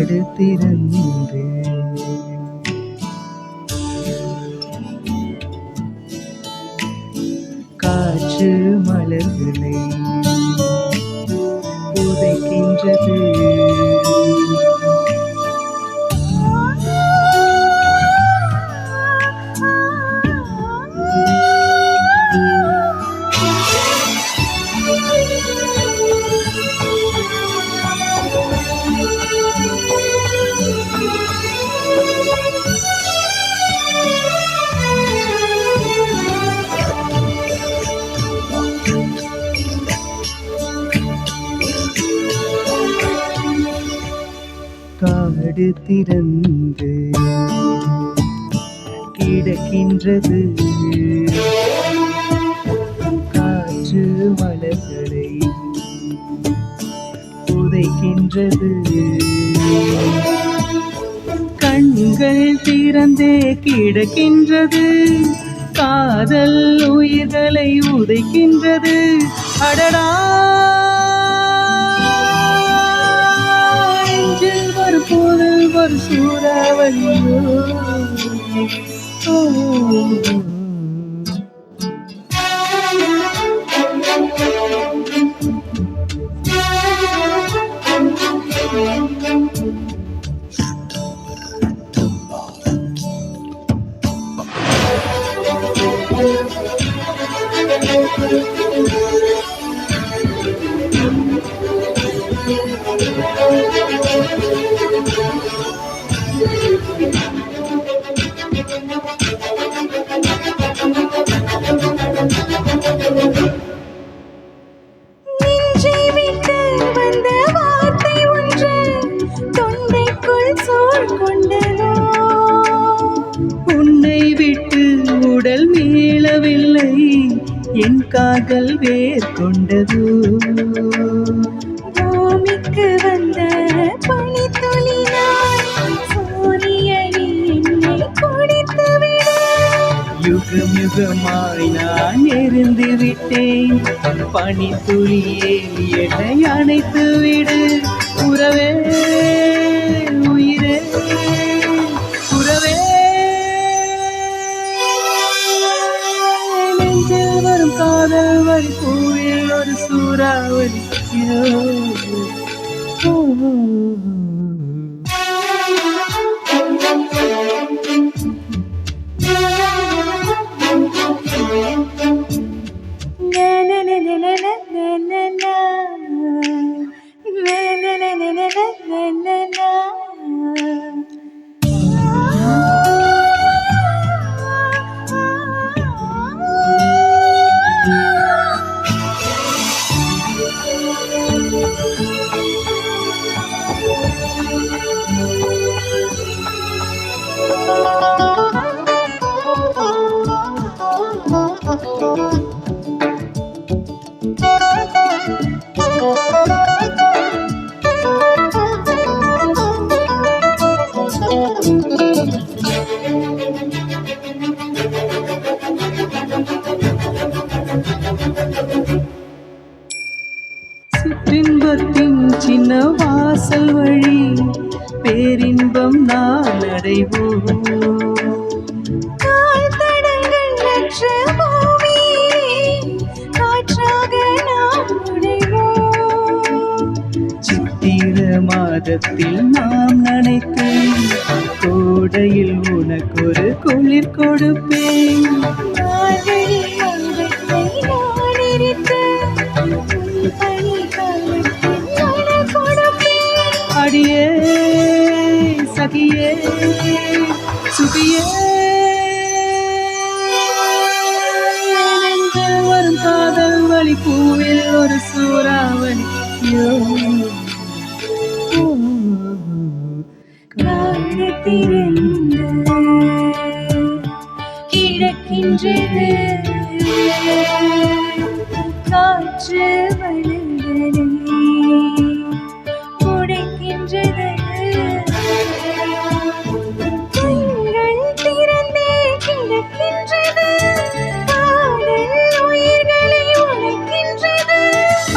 காடு திறந்து காற்று மலர்களை புதைக்கின்றது. காடு திறந்து கிடக்கின்றது. காற்று மலர்களை புதைக்கின்றது. கண்கள் திறந்தே கிடக்கின்றது. காதல் உயிர்களை உதைக்கின்றது. அடடா போது ஒரு சூறாவளியோ உன்னை விட்டு உடல் மீளவில்லை. என் காதல் வேர் கொண்டது. பூமிக்கு வந்த பனித்துளினாய் சூரியனே என்னை குடித்துவிடு. யுகம் யுகமாய் நான் எரிந்து விட்டேன். பனித்துளியே என்னை அணைத்து விடு. உறவே உயிரே உறவே நெஞ்சில் வரும் காதல் வரி பூவில் ஒரு சூறாவளி. சிற்றின்பத்தின் சின்ன வாசல் வழி பேரின்பம் நான் அடைவோம். சித்திர மாதத்தில் நாம் நினைத்து கோடையில் உனக்கொரு குளிர் கொடுப்பேன். அடியே சகியே சுகியே வரும் காதல் வழி பூவில் ஒரு சூறாவளி. காடு திறந்து கிடக்கின்றது. காற்று மலர்களை புதைக்கின்றது. கண்கள் திறந்தே கிடக்கின்றது. காதல் உயிர்களை உழைக்கின்றது.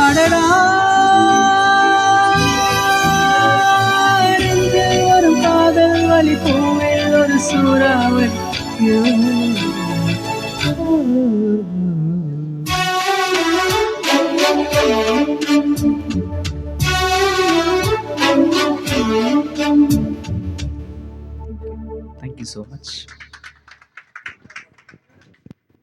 அடடா சூறாவளி. Thank you so much.